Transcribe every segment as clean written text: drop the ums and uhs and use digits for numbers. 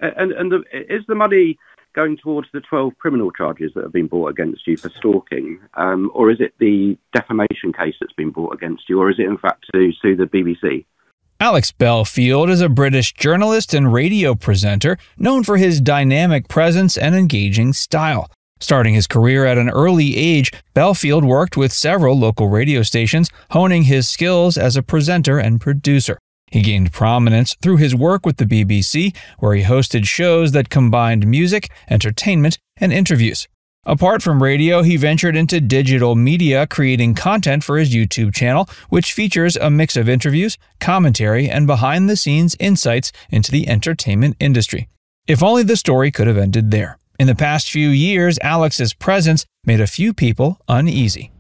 Is the money going towards the 12 criminal charges that have been brought against you for stalking, or is it the defamation case that's been brought against you, or is it in fact to sue the BBC? Alex Belfield is a British journalist and radio presenter known for his dynamic presence and engaging style. Starting his career at an early age, Belfield worked with several local radio stations, honing his skills as a presenter and producer. He gained prominence through his work with the BBC, where he hosted shows that combined music, entertainment, and interviews. Apart from radio, he ventured into digital media, creating content for his YouTube channel, which features a mix of interviews, commentary, and behind-the-scenes insights into the entertainment industry. If only the story could have ended there. In the past few years, Alex's presence made a few people uneasy.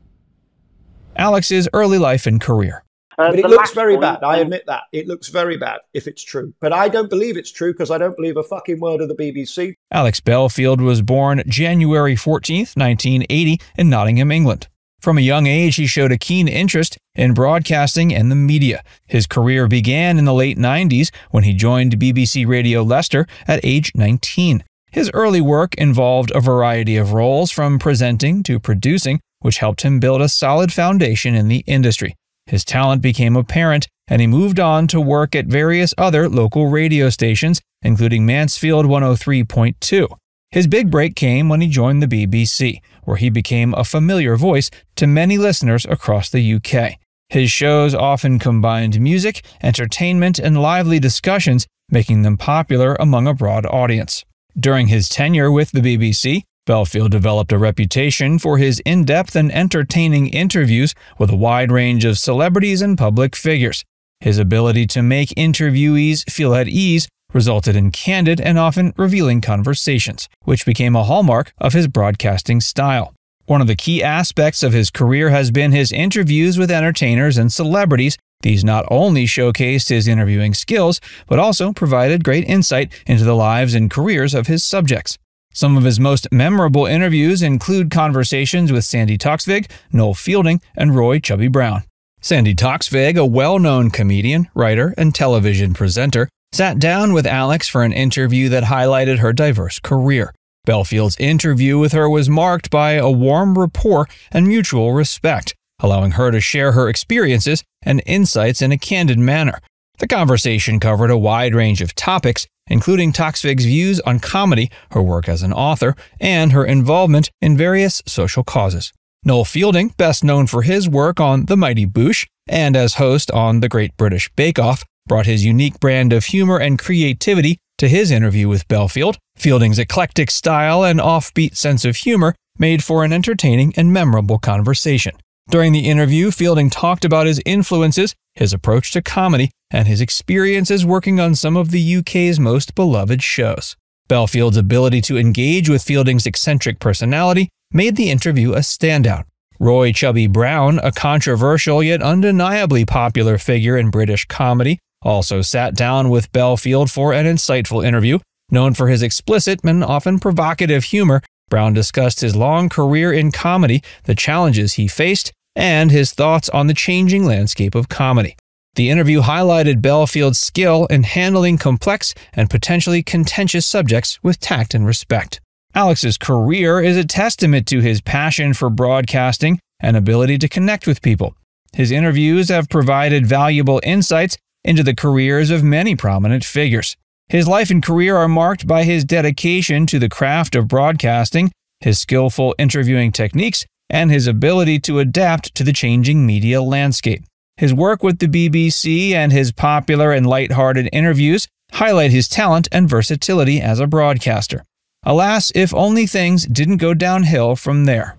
Alex's early life and career. But it looks very bad. I admit that. It looks very bad if it's true. But I don't believe it's true because I don't believe a fucking word of the BBC. Alex Belfield was born January 14th, 1980 in Nottingham, England. From a young age, he showed a keen interest in broadcasting and the media. His career began in the late 90s when he joined BBC Radio Leicester at age 19. His early work involved a variety of roles from presenting to producing, which helped him build a solid foundation in the industry. His talent became apparent, and he moved on to work at various other local radio stations, including Mansfield 103.2. His big break came when he joined the BBC, where he became a familiar voice to many listeners across the UK. His shows often combined music, entertainment, and lively discussions, making them popular among a broad audience. During his tenure with the BBC, Belfield developed a reputation for his in-depth and entertaining interviews with a wide range of celebrities and public figures. His ability to make interviewees feel at ease resulted in candid and often revealing conversations, which became a hallmark of his broadcasting style. One of the key aspects of his career has been his interviews with entertainers and celebrities. These not only showcased his interviewing skills, but also provided great insight into the lives and careers of his subjects. Some of his most memorable interviews include conversations with Sandy Toksvig, Noel Fielding, and Roy Chubby Brown. Sandy Toksvig, a well-known comedian, writer, and television presenter, sat down with Alex for an interview that highlighted her diverse career. Belfield's interview with her was marked by a warm rapport and mutual respect, allowing her to share her experiences and insights in a candid manner. The conversation covered a wide range of topics, including Toksvig's views on comedy, her work as an author, and her involvement in various social causes. Noel Fielding, best known for his work on The Mighty Boosh and as host on The Great British Bake Off, brought his unique brand of humor and creativity to his interview with Belfield. Fielding's eclectic style and offbeat sense of humor made for an entertaining and memorable conversation. During the interview, Fielding talked about his influences, his approach to comedy, and his experiences working on some of the UK's most beloved shows. Belfield's ability to engage with Fielding's eccentric personality made the interview a standout. Roy Chubby Brown, a controversial yet undeniably popular figure in British comedy, also sat down with Belfield for an insightful interview. Known for his explicit and often provocative humor, Brown discussed his long career in comedy, the challenges he faced, and his thoughts on the changing landscape of comedy. The interview highlighted Belfield's skill in handling complex and potentially contentious subjects with tact and respect. Alex's career is a testament to his passion for broadcasting and ability to connect with people. His interviews have provided valuable insights into the careers of many prominent figures. His life and career are marked by his dedication to the craft of broadcasting, his skillful interviewing techniques, and his ability to adapt to the changing media landscape. His work with the BBC and his popular and light-hearted interviews highlight his talent and versatility as a broadcaster. Alas, if only things didn't go downhill from there.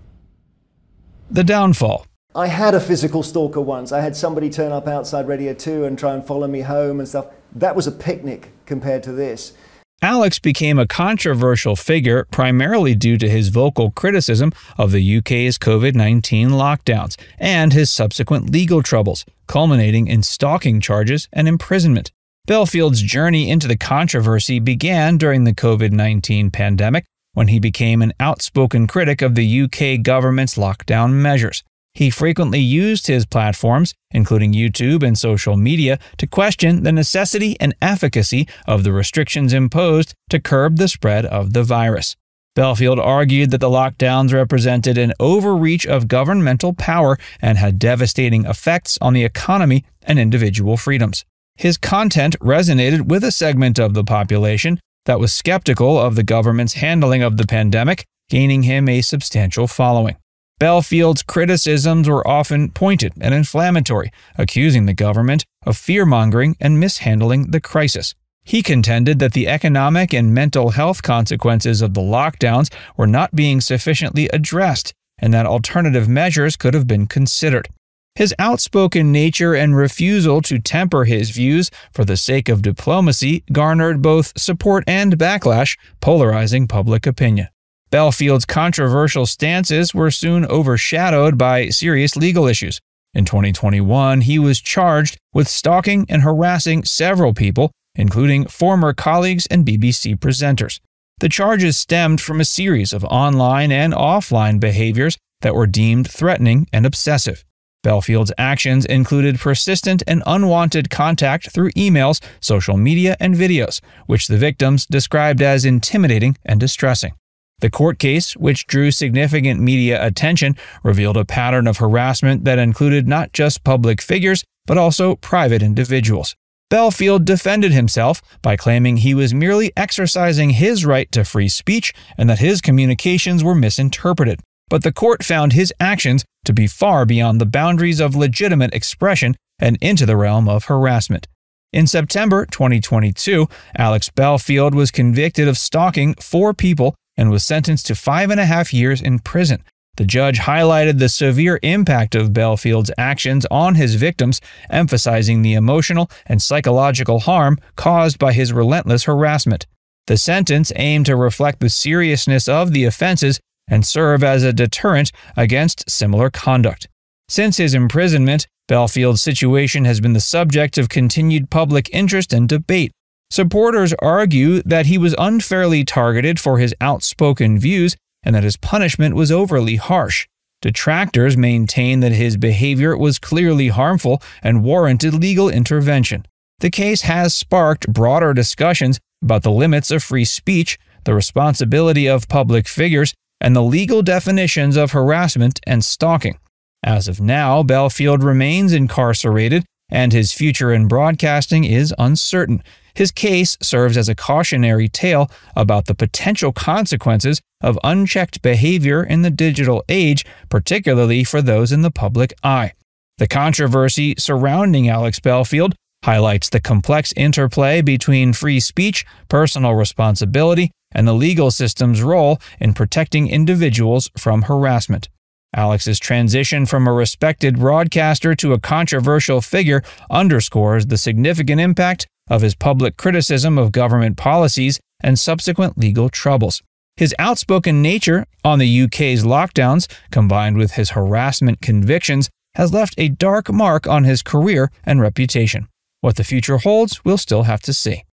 The downfall. I had a physical stalker once. I had somebody turn up outside Radio 2 and try and follow me home and stuff. That was a picnic compared to this. Alex became a controversial figure primarily due to his vocal criticism of the UK's COVID-19 lockdowns and his subsequent legal troubles, culminating in stalking charges and imprisonment. Belfield's journey into the controversy began during the COVID-19 pandemic when he became an outspoken critic of the UK government's lockdown measures. He frequently used his platforms, including YouTube and social media, to question the necessity and efficacy of the restrictions imposed to curb the spread of the virus. Belfield argued that the lockdowns represented an overreach of governmental power and had devastating effects on the economy and individual freedoms. His content resonated with a segment of the population that was skeptical of the government's handling of the pandemic, gaining him a substantial following. Belfield's criticisms were often pointed and inflammatory, accusing the government of fear-mongering and mishandling the crisis. He contended that the economic and mental health consequences of the lockdowns were not being sufficiently addressed and that alternative measures could have been considered. His outspoken nature and refusal to temper his views for the sake of diplomacy garnered both support and backlash, polarizing public opinion. Belfield's controversial stances were soon overshadowed by serious legal issues. In 2021, he was charged with stalking and harassing several people, including former colleagues and BBC presenters. The charges stemmed from a series of online and offline behaviors that were deemed threatening and obsessive. Belfield's actions included persistent and unwanted contact through emails, social media, and videos, which the victims described as intimidating and distressing. The court case, which drew significant media attention, revealed a pattern of harassment that included not just public figures, but also private individuals. Belfield defended himself by claiming he was merely exercising his right to free speech and that his communications were misinterpreted. But the court found his actions to be far beyond the boundaries of legitimate expression and into the realm of harassment. In September 2022, Alex Belfield was convicted of stalking 4 people and was sentenced to 5.5 years in prison. The judge highlighted the severe impact of Belfield's actions on his victims, emphasizing the emotional and psychological harm caused by his relentless harassment. The sentence aimed to reflect the seriousness of the offenses and serve as a deterrent against similar conduct. Since his imprisonment, Belfield's situation has been the subject of continued public interest and debate. Supporters argue that he was unfairly targeted for his outspoken views and that his punishment was overly harsh. Detractors maintain that his behavior was clearly harmful and warranted legal intervention. The case has sparked broader discussions about the limits of free speech, the responsibility of public figures, and the legal definitions of harassment and stalking. As of now, Belfield remains incarcerated, and his future in broadcasting is uncertain. His case serves as a cautionary tale about the potential consequences of unchecked behavior in the digital age, particularly for those in the public eye. The controversy surrounding Alex Belfield highlights the complex interplay between free speech, personal responsibility, and the legal system's role in protecting individuals from harassment. Alex's transition from a respected broadcaster to a controversial figure underscores the significant impact of his public criticism of government policies and subsequent legal troubles. His outspoken nature on the UK's lockdowns, combined with his harassment convictions, has left a dark mark on his career and reputation. What the future holds, we'll still have to see.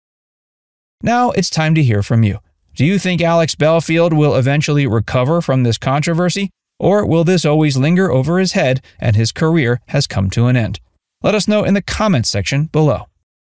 Now it's time to hear from you. Do you think Alex Belfield will eventually recover from this controversy, or will this always linger over his head and his career has come to an end? Let us know in the comments section below.